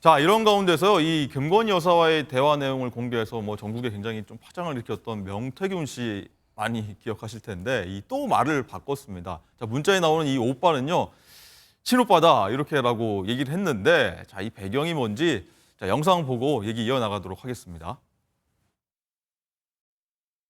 자, 이런 가운데서 이 김건희 여사와의 대화 내용을 공개해서 뭐 전국에 굉장히 좀 파장을 일으켰던 명태균 씨 많이 기억하실 텐데 이 또 말을 바꿨습니다. 자, 문자에 나오는 이 오빠는요. 친오빠다 이렇게라고 얘기를 했는데 자, 이 배경이 뭔지 자, 영상 보고 얘기 이어나가도록 하겠습니다.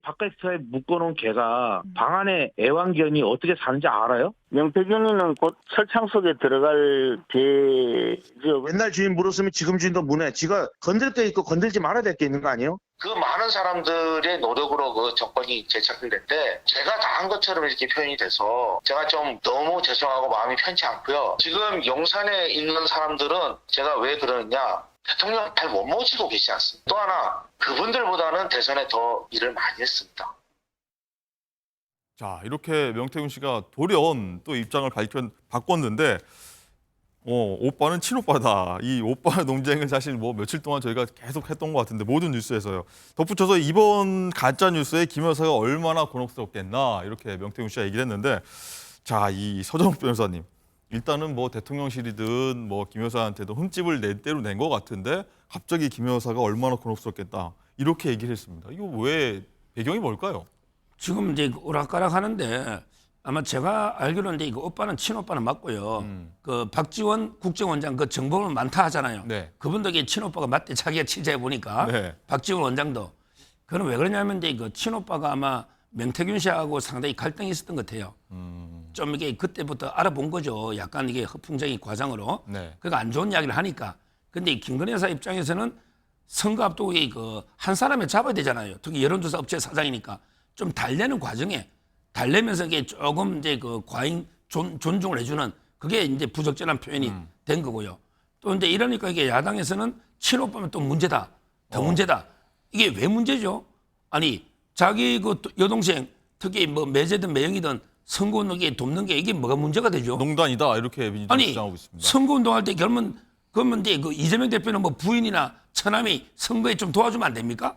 바깥에 묶어놓은 개가 방 안에 애완견이 어떻게 사는지 알아요? 명태균이는 곧 철창 속에 들어갈 개죠. 옛날 주인 물었으면 지금 주인도 무네. 지가 건들 때 있고 건들지 말아야 될 게 있는 거 아니에요? 그 많은 사람들의 노력으로 그 정권이 재창출됐는데 제가 다 한 것처럼 이렇게 표현이 돼서 제가 좀 너무 죄송하고 마음이 편치 않고요. 지금 용산에 있는 사람들은 제가 왜 그러느냐. 대통령 잘 못 모시고 계시지 않습니까? 또 하나 그분들보다는 대선에 더 일을 많이 했습니다. 자, 이렇게 명태균 씨가 돌연 또 입장을 바꿨는데 오빠는 친오빠다. 이 오빠 논쟁을 사실 뭐 며칠 동안 저희가 계속 했던 것 같은데 모든 뉴스에서요. 덧붙여서 이번 가짜 뉴스에 김 여사가 얼마나 곤혹스럽겠나 이렇게 명태균 씨가 얘기를 했는데 자, 이 서정욱 변호사님 일단은 뭐 대통령실이든 뭐 김 여사한테도 흠집을 낼 대로 낸 것 같은데 갑자기 김 여사가 얼마나 곤혹스럽겠다 이렇게 얘기를 했습니다. 이거 왜 배경이 뭘까요? 지금 이제 오락가락 하는데 아마 제가 알기로는 이제 이거 오빠는 친오빠는 맞고요. 그 박지원 국정원장 그 정보는 많다 하잖아요. 네. 그분도 이게 친오빠가 맞대 자기가 취재해 보니까 네. 박지원 원장도 그는 왜 그러냐면 이제 그 친오빠가 아마 명태균 씨하고 상당히 갈등이 있었던 것 같아요. 좀 이게 그때부터 알아본 거죠. 약간 이게 허풍적인 과장으로. 네. 그러니까 안 좋은 이야기를 하니까. 근데 이 김건희 여사 입장에서는 선거 앞두고 그한 사람을 잡아야 되잖아요. 특히 여론조사 업체 사장이니까 좀 달래는 과정에 달래면서 이게 조금 이제 그 과잉 존중을 해주는 그게 이제 부적절한 표현이 된 거고요. 또 이제 이러니까 이게 야당에서는 친오빠면 또 문제다. 더 문제다. 이게 왜 문제죠? 아니 자기 그 여동생 특히 뭐 매제든 매형이든 선거운동에 돕는 게 이게 뭐가 문제가 되죠? 농단이다 이렇게 민주당이 아니 주장하고 있습니다. 선거운동할 때 그러면 이제 그 이재명 대표는 뭐 부인이나 처남이 선거에 좀 도와주면 안 됩니까?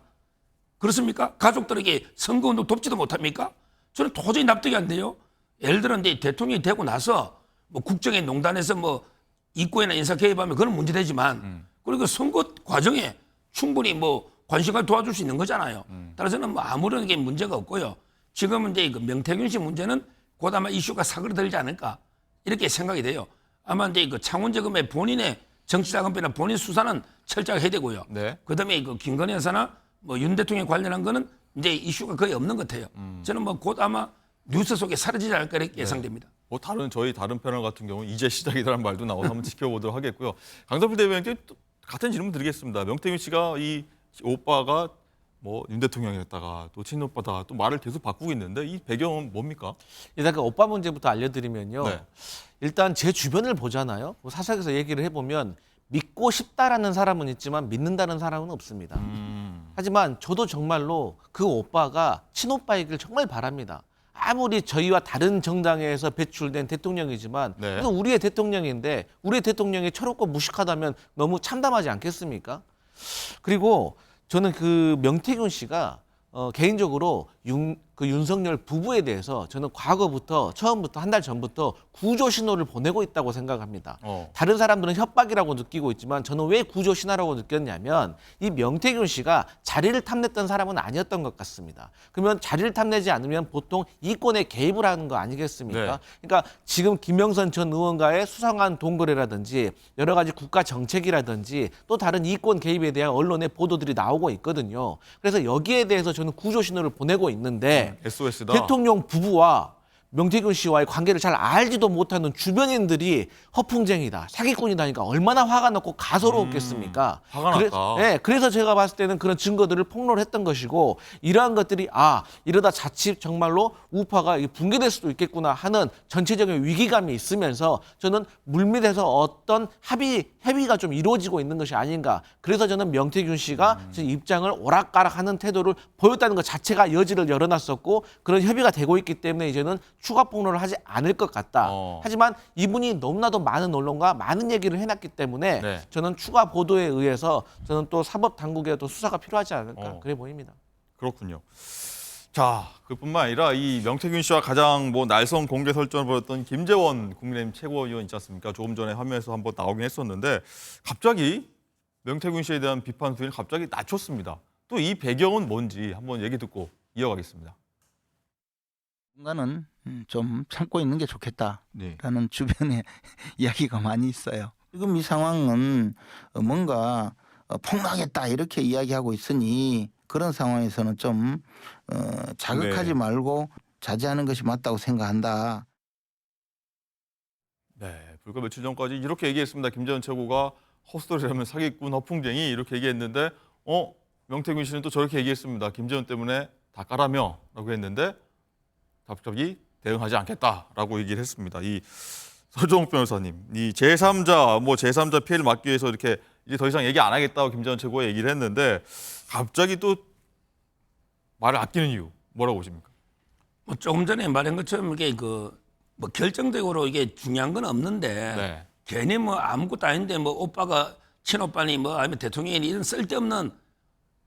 그렇습니까? 가족들에게 선거운동 돕지도 못합니까? 저는 도저히 납득이 안 돼요. 예를 들어 이제 대통령이 되고 나서 뭐 국정의 농단에서 뭐 입구에나 인사 개입하면 그건 문제되지만 그리고 선거 과정에 충분히 뭐 관심을 도와줄 수 있는 거잖아요. 따라서는 뭐 아무런 게 문제가 없고요. 지금은 이제 그 명태균 씨 문제는 곧 아마 이슈가 사그러들지 않을까 이렇게 생각이 돼요. 아마 이제 그 창원재검의 본인의 정치자금이나 본인 수사는 철저하게 해야 되고요. 네. 그다음에 그 김건희 여사나 뭐 윤 대통령 관련한 거는 이제 이슈가 거의 없는 것 같아요. 저는 뭐 곧 아마 뉴스 속에 사라지지 않을까 이렇게 예상됩니다. 뭐 저희 다른 패널 같은 경우 이제 시작이라는 말도 나와서 한번 지켜보도록 하겠고요. 강성필 대변인께 또 같은 질문 드리겠습니다. 명태균 씨가 이 오빠가 뭐 윤 대통령이었다가 또 친오빠다 또 말을 계속 바꾸고 있는데 이 배경은 뭡니까? 일단 그 오빠 문제부터 알려드리면요. 네. 일단 제 주변을 보잖아요. 사석에서 얘기를 해보면 믿고 싶다라는 사람은 있지만 믿는다는 사람은 없습니다. 하지만 저도 정말로 그 오빠가 친오빠이길 정말 바랍니다. 아무리 저희와 다른 정당에서 배출된 대통령이지만 네. 이건 우리의 대통령인데 우리의 대통령이 철없고 무식하다면 너무 참담하지 않겠습니까? 그리고 저는 그 명태균 씨가 개인적으로 윤석열 부부에 대해서 저는 과거부터 처음부터 한 달 전부터 구조 신호를 보내고 있다고 생각합니다. 다른 사람들은 협박이라고 느끼고 있지만 저는 왜 구조 신호라고 느꼈냐면 이 명태균 씨가 자리를 탐냈던 사람은 아니었던 것 같습니다. 그러면 자리를 탐내지 않으면 보통 이권에 개입을 하는 거 아니겠습니까? 네. 그러니까 지금 김영선 전 의원과의 수상한 동거래라든지 여러 가지 국가 정책이라든지 또 다른 이권 개입에 대한 언론의 보도들이 나오고 있거든요. 그래서 여기에 대해서 저는 구조 신호를 보내고 있는데 SOS다. 대통령 부부와 명태균 씨와의 관계를 잘 알지도 못하는 주변인들이 허풍쟁이다, 사기꾼이다니까 얼마나 화가 났고 가소로웠겠습니까? 화가 났다. 네, 그래서 제가 봤을 때는 그런 증거들을 폭로했던 것이고 이러한 것들이 이러다 자칫 정말로 우파가 붕괴될 수도 있겠구나 하는 전체적인 위기감이 있으면서 저는 물밑에서 어떤 협의가 좀 이루어지고 있는 것이 아닌가. 그래서 저는 명태균 씨가 지금 입장을 오락가락하는 태도를 보였다는 것 자체가 여지를 열어놨었고 그런 협의가 되고 있기 때문에 이제는 추가 폭로를 하지 않을 것 같다. 하지만 이분이 너무나도 많은 언론과 많은 얘기를 해놨기 때문에 네. 저는 추가 보도에 의해서 저는 또 사법당국의 또 수사가 필요하지 않을까 그래 보입니다. 그렇군요. 자, 그뿐만 아니라 이 명태균 씨와 가장 뭐 날선 공개 설전을 벌였던 김재원 국민의힘 최고위원 있지 않습니까? 조금 전에 화면에서 한번 나오긴 했었는데 갑자기 명태균 씨에 대한 비판 수위를 갑자기 낮췄습니다. 또 이 배경은 뭔지 한번 얘기 듣고 이어가겠습니다. 뭔가는 좀 참고 있는 게 좋겠다라는 네. 주변에 이야기가 많이 있어요. 지금 이 상황은 뭔가 폭로하겠다 이렇게 이야기하고 있으니 그런 상황에서는 좀 자극하지 네. 말고 자제하는 것이 맞다고 생각한다. 네, 불과 며칠 전까지 이렇게 얘기했습니다. 김재현 최고가 헛소리라면 사기꾼, 허풍쟁이 이렇게 얘기했는데 명태균 씨는 또 저렇게 얘기했습니다. 김재현 때문에 다 까라며 라고 했는데 갑자기 대응하지 않겠다라고 얘기를 했습니다. 이 서정욱 변호사님, 이 제3자 피해를 막기 위해서 이렇게 이제 더 이상 얘기 안 하겠다고 김재현 최고가 얘기를 했는데 갑자기 또 말을 아끼는 이유 뭐라고 보십니까? 뭐 조금 전에 말한 것처럼 이게 뭐 결정적으로 이게 중요한 건 없는데 네. 괜히 뭐 아무것도 아닌데 뭐 오빠가 친오빠니 뭐 아니면 대통령이 이런 쓸데없는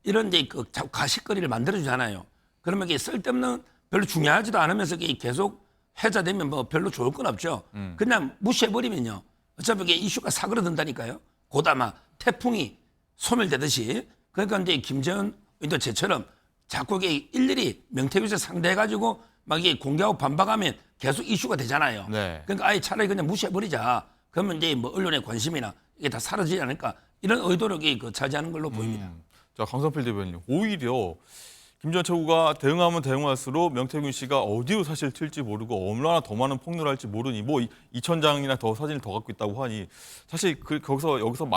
이런 이제 자꾸 가십거리를 만들어주잖아요. 그러면 이게 쓸데없는 별로 중요하지도 않으면서 이게 계속 회자되면 뭐 별로 좋을 건 없죠. 그냥 무시해버리면요. 어차피 이게 이슈가 사그러든다니까요. 곧 아마 태풍이 소멸되듯이. 그러니까 이제 김재현 의원도 제처럼 자꾸 이게 일일이 명태균 씨 상대해가지고 막 이게 공개하고 반박하면 계속 이슈가 되잖아요. 네. 그러니까 아예 차라리 그냥 무시해버리자. 그러면 이제 뭐 언론의 관심이나 이게 다 사라지지 않을까 이런 의도를 차지하는 걸로 보입니다. 자, 강성필 대변인, 오히려 김재현 최고가 대응하면 대응할수록 명태균 씨가 어디로 사실 튈지 모르고 얼마나 더 많은 폭로를 할지 모르니 뭐 2,000장이나 더 사진을 더 갖고 있다고 하니 사실 여기서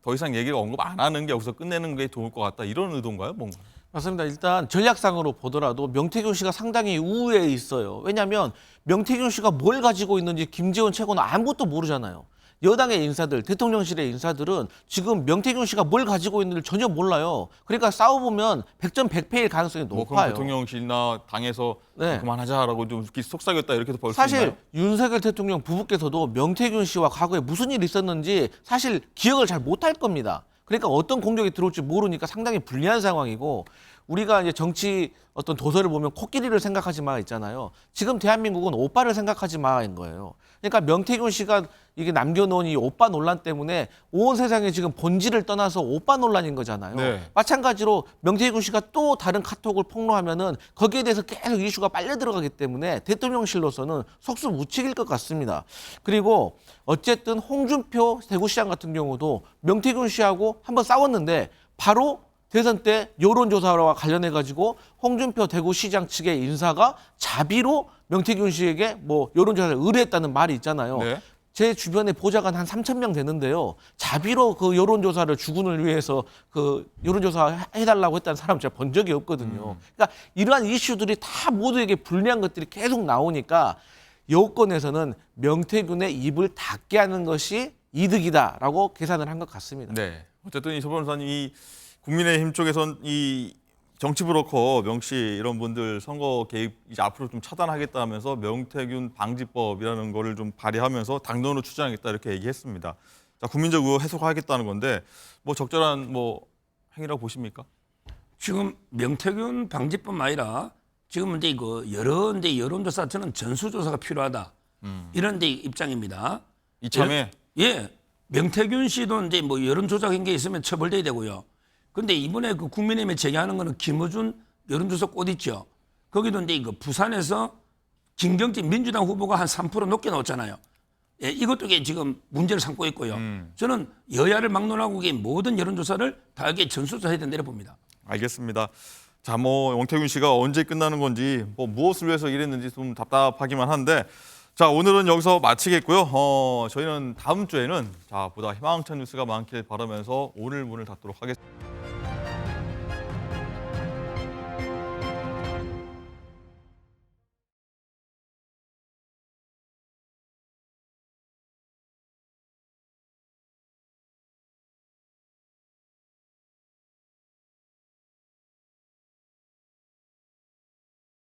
더 이상 얘기를 언급 안 하는 게 여기서 끝내는 게 좋을 것 같다 이런 의도인가요? 뭔가? 맞습니다. 일단 전략상으로 보더라도 명태균 씨가 상당히 우위에 있어요. 왜냐하면 명태균 씨가 뭘 가지고 있는지 김재원 최고는 아무것도 모르잖아요. 여당의 인사들, 대통령실의 인사들은 지금 명태균 씨가 뭘 가지고 있는지 전혀 몰라요. 그러니까 싸워보면 100점 100패일 가능성이 뭐 그럼 높아요. 대통령실이나 당에서 네. 그만하자라고 좀 속삭였다 이렇게도 볼 수 사실 있나요? 윤석열 대통령 부부께서도 명태균 씨와 과거에 무슨 일이 있었는지 사실 기억을 잘 못할 겁니다. 그러니까 어떤 공격이 들어올지 모르니까 상당히 불리한 상황이고 우리가 이제 정치 어떤 도서를 보면 코끼리를 생각하지 마 있잖아요. 지금 대한민국은 오빠를 생각하지 마인 거예요. 그러니까 명태균 씨가 이게 남겨놓은 이 오빠 논란 때문에 온 세상에 지금 본질을 떠나서 오빠 논란인 거잖아요. 네. 마찬가지로 명태균 씨가 또 다른 카톡을 폭로하면은 거기에 대해서 계속 이슈가 빨려 들어가기 때문에 대통령실로서는 속수무책일 것 같습니다. 그리고 어쨌든 홍준표 대구시장 같은 경우도 명태균 씨하고 한번 싸웠는데 바로 대선 때 여론조사와 관련해 가지고 홍준표 대구시장 측의 인사가 자비로 명태균 씨에게 뭐 여론조사를 의뢰했다는 말이 있잖아요. 네. 제 주변에 보좌관 한 3,000명 되는데요. 자비로 그 여론조사를 주군을 위해서 그 여론조사 해달라고 했다는 사람 제가 본 적이 없거든요. 그러니까 이러한 이슈들이 다 모두에게 불리한 것들이 계속 나오니까 여권에서는 명태균의 입을 닫게 하는 것이 이득이다라고 계산을 한 것 같습니다. 네. 어쨌든 이 조 변호사님이 국민의힘 쪽에선 이 정치 브로커 명 씨 이런 분들 선거 개입 이제 앞으로 좀 차단하겠다 하면서 명태균 방지법이라는 거를 좀 발의하면서 당론으로 추진하겠다 이렇게 얘기했습니다. 자, 국민적 의혹 해소하겠다는 건데 뭐 적절한 뭐 행위라고 보십니까? 지금 명태균 방지뿐만 아니라 지금 이제 여러 이제 여론조사 저는 전수조사가 필요하다 이런 데 입장입니다. 이참에 예, 명태균 씨도 이제 뭐 여론조작한 게 있으면 처벌돼야 되고요. 근데 이번에 그 국민의힘에 제기하는 거는 김어준 여론조사 꽃 있죠. 거기도 이제 부산에서 김경진 민주당 후보가 한 3% 높게 나왔잖아요. 예, 이것도 이게 지금 문제를 삼고 있고요. 저는 여야를 막론하고 이게 모든 여론조사를 다 이게 전수조사해야 된다고 봅니다. 알겠습니다. 자, 뭐 영태균 씨가 언제 끝나는 건지 뭐 무엇을 위해서 이랬는지 좀 답답하기만 한데 자, 오늘은 여기서 마치겠고요. 저희는 다음 주에는 보다 희망찬 뉴스가 많길 바라면서 오늘 문을 닫도록 하겠습니다.